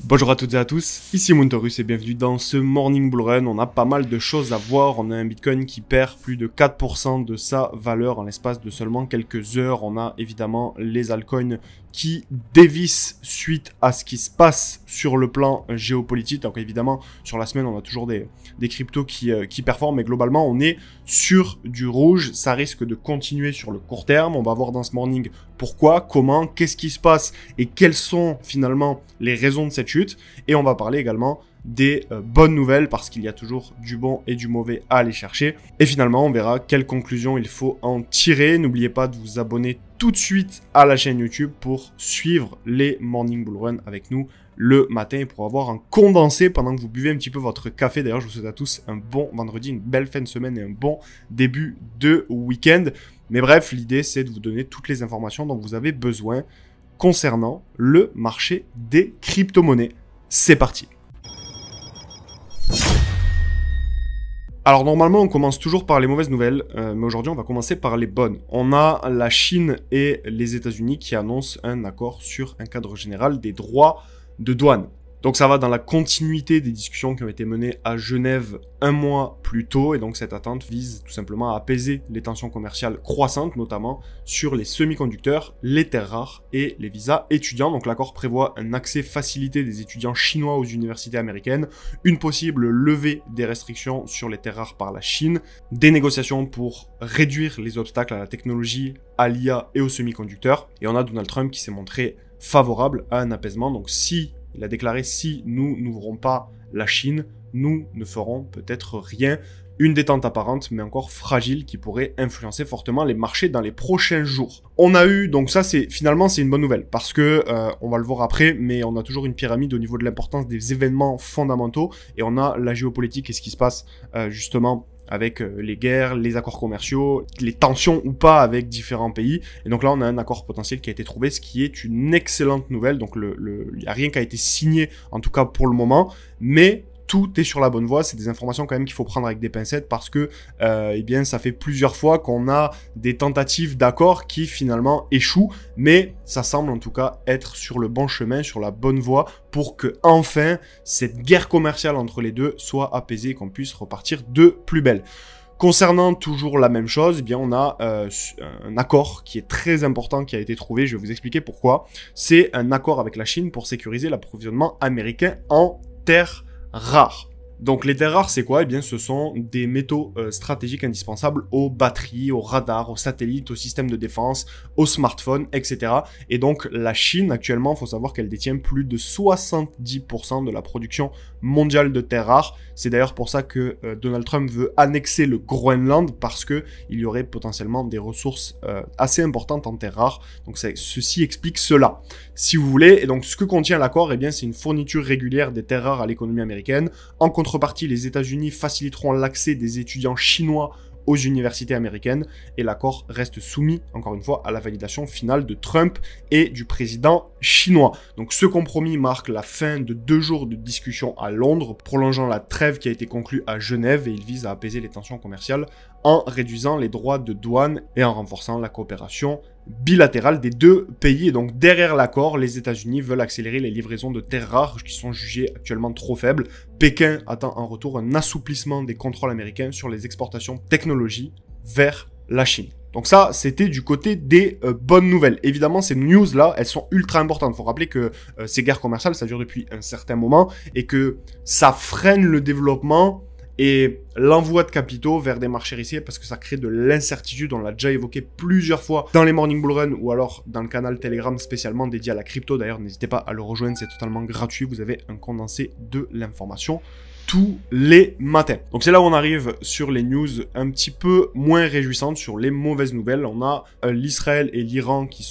Bonjour à toutes et à tous, ici Montorus et bienvenue dans ce Morning Bull Run. On a pas mal de choses à voir, on a un Bitcoin qui perd plus de 4% de sa valeur en l'espace de seulement quelques heures. On a évidemment les altcoins qui dévissent suite à ce qui se passe sur le plan géopolitique. Donc évidemment, sur la semaine, on a toujours des cryptos qui performent, mais globalement, on est sur du rouge. Ça risque de continuer sur le court terme. On va voir dans ce morning pourquoi, comment, qu'est-ce qui se passe et quelles sont finalement les raisons de cette chute. Et on va parler également des bonnes nouvelles parce qu'il y a toujours du bon et du mauvais à aller chercher. Et finalement, on verra quelles conclusions il faut en tirer. N'oubliez pas de vous abonner tout de suite à la chaîne YouTube pour suivre les Morning Bull Run avec nous le matin et pour avoir un condensé pendant que vous buvez un petit peu votre café. D'ailleurs, je vous souhaite à tous un bon vendredi, une belle fin de semaine et un bon début de week-end. Mais bref, l'idée, c'est de vous donner toutes les informations dont vous avez besoin concernant le marché des crypto-monnaies. C'est parti! Alors normalement on commence toujours par les mauvaises nouvelles, mais aujourd'hui on va commencer par les bonnes. On a la Chine et les États-Unis qui annoncent un accord sur un cadre général des droits de douane. Donc ça va dans la continuité des discussions qui ont été menées à Genève un mois plus tôt, et donc cette attente vise tout simplement à apaiser les tensions commerciales croissantes, notamment sur les semi-conducteurs, les terres rares et les visas étudiants. Donc l'accord prévoit un accès facilité des étudiants chinois aux universités américaines, une possible levée des restrictions sur les terres rares par la Chine, des négociations pour réduire les obstacles à la technologie, à l'IA et aux semi-conducteurs. Et on a Donald Trump qui s'est montré favorable à un apaisement. Donc il a déclaré, si nous n'ouvrons pas la Chine, nous ne ferons peut-être rien. Une détente apparente, mais encore fragile, qui pourrait influencer fortement les marchés dans les prochains jours. On a eu, donc ça finalement c'est une bonne nouvelle, parce que, on va le voir après, mais on a toujours une pyramide au niveau de l'importance des événements fondamentaux, et on a la géopolitique et ce qui se passe justement avec les guerres, les accords commerciaux, les tensions ou pas avec différents pays. Et donc là, on a un accord potentiel qui a été trouvé, ce qui est une excellente nouvelle. Donc il n'y a rien qui a été signé, en tout cas pour le moment, mais tout est sur la bonne voie. C'est des informations quand même qu'il faut prendre avec des pincettes parce que eh bien, ça fait plusieurs fois qu'on a des tentatives d'accord qui finalement échouent, mais ça semble en tout cas être sur le bon chemin, sur la bonne voie pour que enfin cette guerre commerciale entre les deux soit apaisée et qu'on puisse repartir de plus belle. Concernant toujours la même chose, eh bien on a un accord qui est très important qui a été trouvé, je vais vous expliquer pourquoi. C'est un accord avec la Chine pour sécuriser l'approvisionnement américain en terres rares. Donc les terres rares, c'est quoi? Eh bien, ce sont des métaux stratégiques indispensables aux batteries, aux radars, aux satellites, aux systèmes de défense, aux smartphones, etc. Et donc la Chine, actuellement, il faut savoir qu'elle détient plus de 70% de la production mondiale de terres rares. C'est d'ailleurs pour ça que Donald Trump veut annexer le Groenland, parce que il y aurait potentiellement des ressources assez importantes en terres rares. Donc ceci explique cela, si vous voulez. Et donc ce que contient l'accord, eh bien, c'est une fourniture régulière des terres rares à l'économie américaine. En contrepartie, les États-Unis faciliteront l'accès des étudiants chinois aux universités américaines, et l'accord reste soumis, encore une fois, à la validation finale de Trump et du président chinois. Donc ce compromis marque la fin de 2 jours de discussion à Londres, prolongeant la trêve qui a été conclue à Genève, et il vise à apaiser les tensions commerciales en réduisant les droits de douane et en renforçant la coopération bilatérale des deux pays. Et donc derrière l'accord, les États-Unis veulent accélérer les livraisons de terres rares qui sont jugées actuellement trop faibles. Pékin attend en retour un assouplissement des contrôles américains sur les exportations technologiques vers la Chine. Donc ça, c'était du côté des bonnes nouvelles. Évidemment, ces news-là, elles sont ultra importantes. Il faut rappeler que ces guerres commerciales, ça dure depuis un certain moment et que ça freine le développement et l'envoi de capitaux vers des marchés risqués parce que ça crée de l'incertitude. On l'a déjà évoqué plusieurs fois dans les Morning Bull Run ou alors dans le canal Telegram spécialement dédié à la crypto. D'ailleurs, n'hésitez pas à le rejoindre, c'est totalement gratuit. Vous avez un condensé de l'information tous les matins. Donc c'est là où on arrive sur les news un petit peu moins réjouissantes, sur les mauvaises nouvelles. On a l'Israël et l'Iran qui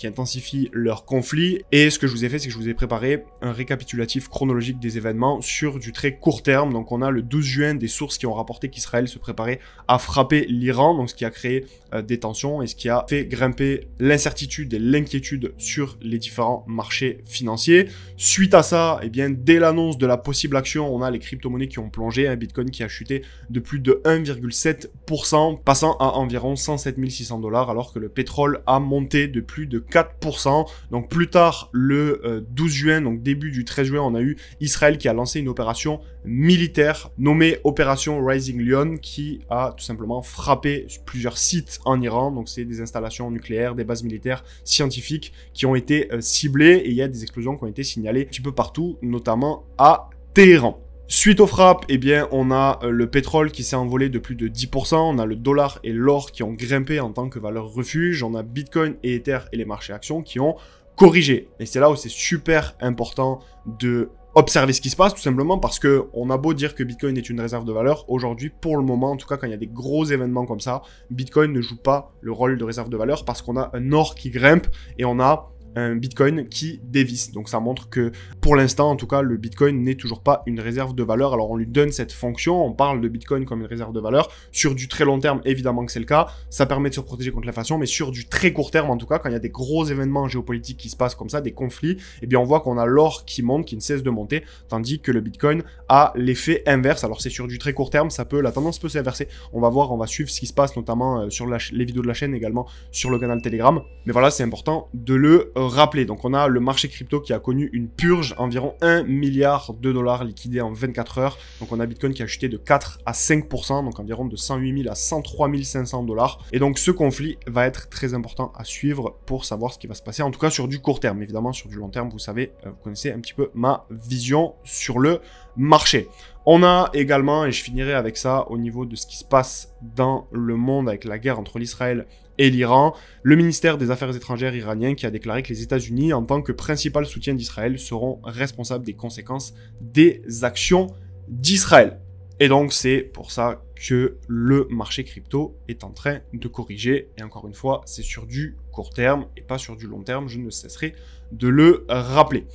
intensifient leur conflit, et ce que je vous ai fait, c'est que je vous ai préparé un récapitulatif chronologique des événements sur du très court terme. Donc on a le 12 juin des sources sources qui ont rapporté qu'Israël se préparait à frapper l'Iran, donc ce qui a créé des tensions et ce qui a fait grimper l'incertitude et l'inquiétude sur les différents marchés financiers. Suite à ça, eh bien, dès l'annonce de la possible action, on a les crypto-monnaies qui ont plongé, un Bitcoin qui a chuté de plus de 1,7%, passant à environ 107 600 $, alors que le pétrole a monté de plus de 4%. Donc plus tard, le 12 juin, donc début du 13 juin, on a eu Israël qui a lancé une opération militaire nommée Opération Rising Lion, qui a tout simplement frappé plusieurs sites en Iran. Donc c'est des installations nucléaires, des bases militaires, scientifiques qui ont été ciblées, et il y a des explosions qui ont été signalées un petit peu partout, notamment à Téhéran. Suite aux frappes, eh bien, on a le pétrole qui s'est envolé de plus de 10%, on a le dollar et l'or qui ont grimpé en tant que valeur refuge, on a Bitcoin et Ether et les marchés actions qui ont corrigé. Et c'est là où c'est super important de observer ce qui se passe, tout simplement parce que on a beau dire que Bitcoin est une réserve de valeur, aujourd'hui, pour le moment, en tout cas quand il y a des gros événements comme ça, Bitcoin ne joue pas le rôle de réserve de valeur parce qu'on a un or qui grimpe et on a un Bitcoin qui dévisse. Donc ça montre que pour l'instant, en tout cas, le Bitcoin n'est toujours pas une réserve de valeur. Alors on lui donne cette fonction, on parle de Bitcoin comme une réserve de valeur. Sur du très long terme, évidemment que c'est le cas. Ça permet de se protéger contre l'inflation, mais sur du très court terme, en tout cas, quand il y a des gros événements géopolitiques qui se passent comme ça, des conflits, eh bien on voit qu'on a l'or qui monte, qui ne cesse de monter, tandis que le Bitcoin a l'effet inverse. Alors c'est sur du très court terme, la tendance peut s'inverser. On va voir, on va suivre ce qui se passe, notamment sur les vidéos de la chaîne, également sur le canal Telegram. Mais voilà, c'est important de le rappeler. Donc on a le marché crypto qui a connu une purge, environ 1 milliard de dollars liquidés en 24 heures. Donc on a Bitcoin qui a chuté de 4 à 5%, donc environ de 108 000 à 103 500 $. Et donc ce conflit va être très important à suivre pour savoir ce qui va se passer, en tout cas sur du court terme. Évidemment sur du long terme, vous savez, vous connaissez un petit peu ma vision sur le marché. On a également, et je finirai avec ça, au niveau de ce qui se passe dans le monde avec la guerre entre l'Israël et l'Iran, le ministère des Affaires étrangères iranien qui a déclaré que les États-Unis, en tant que principal soutien d'Israël, seront responsables des conséquences des actions d'Israël. Et donc c'est pour ça que le marché crypto est en train de corriger. Et encore une fois, c'est sur du court terme et pas sur du long terme, je ne cesserai de le rappeler.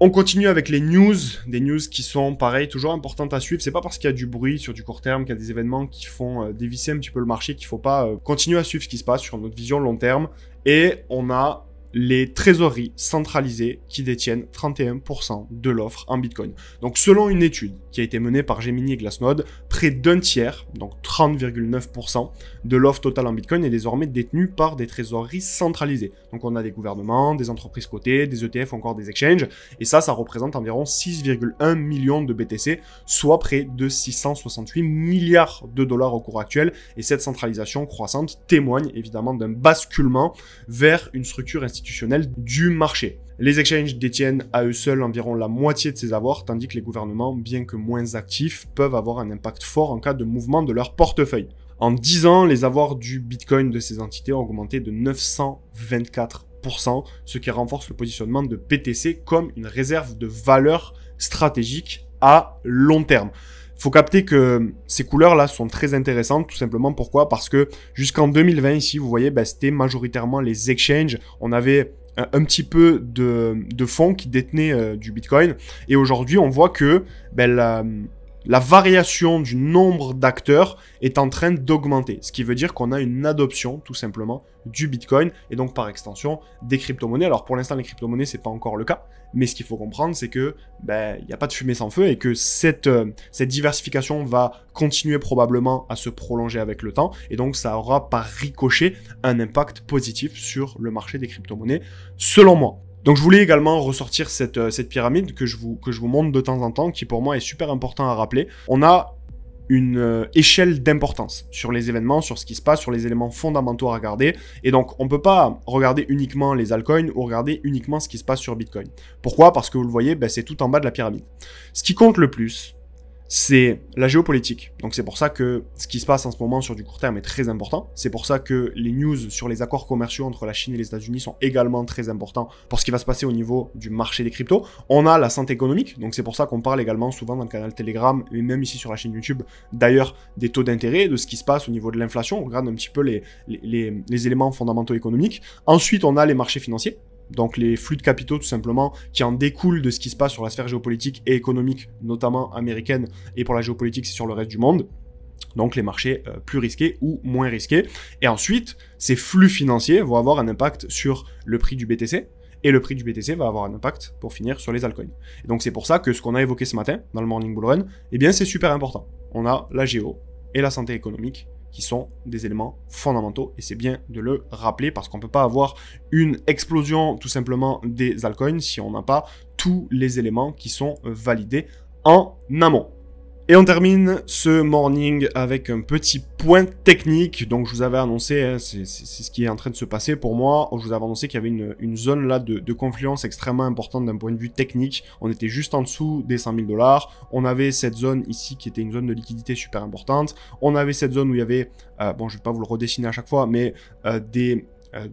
On continue avec les news, des news qui sont pareil, toujours importantes à suivre. C'est pas parce qu'il y a du bruit sur du court terme, qu'il y a des événements qui font dévisser un petit peu le marché, qu'il faut pas continuer à suivre ce qui se passe sur notre vision long terme. Et on a les trésoreries centralisées qui détiennent 31% de l'offre en Bitcoin. Donc selon une étude qui a été menée par Gemini et Glassnode, près d'un tiers, donc 30,9% de l'offre totale en Bitcoin est désormais détenue par des trésoreries centralisées. Donc on a des gouvernements, des entreprises cotées, des ETF, encore des exchanges, et ça représente environ 6,1 millions de BTC, soit près de 668 milliards de dollars au cours actuel, et cette centralisation croissante témoigne évidemment d'un basculement vers une structure institutionnelle du marché. Les exchanges détiennent à eux seuls environ la moitié de ces avoirs, tandis que les gouvernements, bien que moins actifs, peuvent avoir un impact fort en cas de mouvement de leur portefeuille. En 10 ans, les avoirs du Bitcoin de ces entités ont augmenté de 924%, ce qui renforce le positionnement de BTC comme une réserve de valeur stratégique à long terme. Faut capter que ces couleurs-là sont très intéressantes, tout simplement. Pourquoi? Parce que jusqu'en 2020, ici, vous voyez, c'était majoritairement les exchanges. On avait un petit peu de fonds qui détenaient du Bitcoin. Et aujourd'hui, on voit que la variation du nombre d'acteurs est en train d'augmenter. Ce qui veut dire qu'on a une adoption, tout simplement, du Bitcoin et donc par extension des crypto-monnaies. Alors pour l'instant, les crypto-monnaies, c'est pas encore le cas. Mais ce qu'il faut comprendre, c'est que il n'y a pas de fumée sans feu et que cette diversification va continuer probablement à se prolonger avec le temps. Et donc ça aura par ricochet un impact positif sur le marché des crypto-monnaies, selon moi. Donc je voulais également ressortir cette pyramide que je vous montre de temps en temps, qui pour moi est super important à rappeler. On a une échelle d'importance sur les événements, sur ce qui se passe, sur les éléments fondamentaux à regarder. Et donc, on ne peut pas regarder uniquement les altcoins ou regarder uniquement ce qui se passe sur Bitcoin. Pourquoi? Parce que vous le voyez, c'est tout en bas de la pyramide. Ce qui compte le plus, c'est la géopolitique. Donc c'est pour ça que ce qui se passe en ce moment sur du court terme est très important. C'est pour ça que les news sur les accords commerciaux entre la Chine et les États-Unis sont également très importants pour ce qui va se passer au niveau du marché des cryptos. On a la santé économique, donc c'est pour ça qu'on parle également souvent dans le canal Telegram et même ici sur la chaîne YouTube, d'ailleurs, des taux d'intérêt, de ce qui se passe au niveau de l'inflation. On regarde un petit peu les éléments fondamentaux économiques. Ensuite, on a les marchés financiers. donc les flux de capitaux tout simplement, qui en découlent de ce qui se passe sur la sphère géopolitique et économique, notamment américaine, et pour la géopolitique, c'est sur le reste du monde. Donc les marchés plus risqués ou moins risqués. Et ensuite, ces flux financiers vont avoir un impact sur le prix du BTC, et le prix du BTC va avoir un impact, pour finir, sur les altcoins. Et donc c'est pour ça que ce qu'on a évoqué ce matin, dans le Morning Bull Run, eh bien c'est super important. On a la géo et la santé économique, qui sont des éléments fondamentaux, et c'est bien de le rappeler, parce qu'on ne peut pas avoir une explosion, tout simplement, des altcoins si on n'a pas tous les éléments qui sont validés en amont. Et on termine ce morning avec un petit point technique. Donc je vous avais annoncé, hein, c'est ce qui est en train de se passer pour moi. Je vous avais annoncé qu'il y avait une zone là de confluence extrêmement importante d'un point de vue technique. On était juste en dessous des 100 000 $. On avait cette zone ici qui était une zone de liquidité super importante. On avait cette zone où il y avait, bon je vais pas vous le redessiner à chaque fois, mais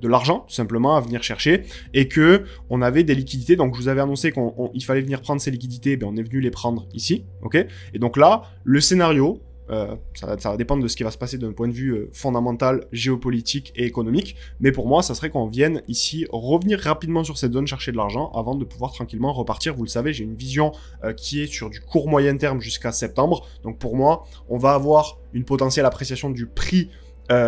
de l'argent tout simplement à venir chercher, et que on avait des liquidités. Donc je vous avais annoncé qu'il fallait venir prendre ces liquidités, ben on est venu les prendre ici, ok. Et donc là le scénario, ça va dépendre de ce qui va se passer d'un point de vue fondamental, géopolitique et économique, mais pour moi ça serait qu'on vienne ici revenir rapidement sur cette zone, chercher de l'argent avant de pouvoir tranquillement repartir. Vous le savez, j'ai une vision qui est sur du court moyen terme jusqu'à septembre, donc pour moi on va avoir une potentielle appréciation du prix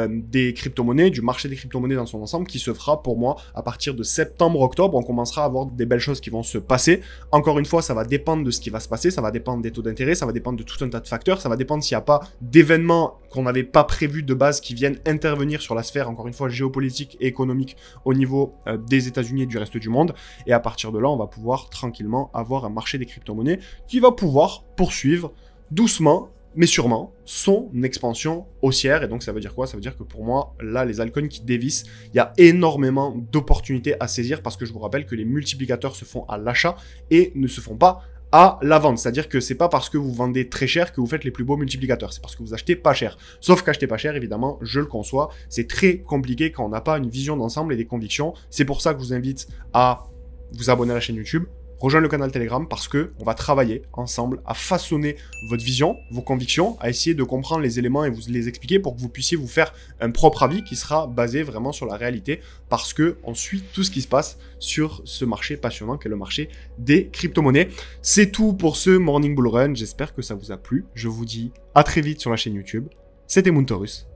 des crypto-monnaies, du marché des crypto-monnaies dans son ensemble, qui se fera pour moi à partir de septembre-octobre. On commencera à avoir des belles choses qui vont se passer. Encore une fois, ça va dépendre de ce qui va se passer, ça va dépendre des taux d'intérêt, ça va dépendre de tout un tas de facteurs, ça va dépendre s'il n'y a pas d'événements qu'on n'avait pas prévus de base qui viennent intervenir sur la sphère, encore une fois, géopolitique et économique au niveau des États-Unis et du reste du monde. Et à partir de là, on va pouvoir tranquillement avoir un marché des crypto-monnaies qui va pouvoir poursuivre doucement mais sûrement son expansion haussière. Et donc ça veut dire quoi? Ça veut dire que pour moi, là, les altcoins qui dévissent, il y a énormément d'opportunités à saisir, parce que je vous rappelle que les multiplicateurs se font à l'achat et ne se font pas à la vente. C'est-à-dire que c'est pas parce que vous vendez très cher que vous faites les plus beaux multiplicateurs, c'est parce que vous achetez pas cher. Sauf qu'acheter pas cher, évidemment, je le conçois, c'est très compliqué quand on n'a pas une vision d'ensemble et des convictions. C'est pour ça que je vous invite à vous abonner à la chaîne YouTube, rejoindre le canal Telegram, parce que on va travailler ensemble à façonner votre vision, vos convictions, à essayer de comprendre les éléments et vous les expliquer pour que vous puissiez vous faire un propre avis qui sera basé vraiment sur la réalité, parce que on suit tout ce qui se passe sur ce marché passionnant qu'est le marché des crypto-monnaies. C'est tout pour ce Morning Bull Run. J'espère que ça vous a plu. Je vous dis à très vite sur la chaîne YouTube. C'était Moontaurus.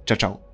Ciao, ciao.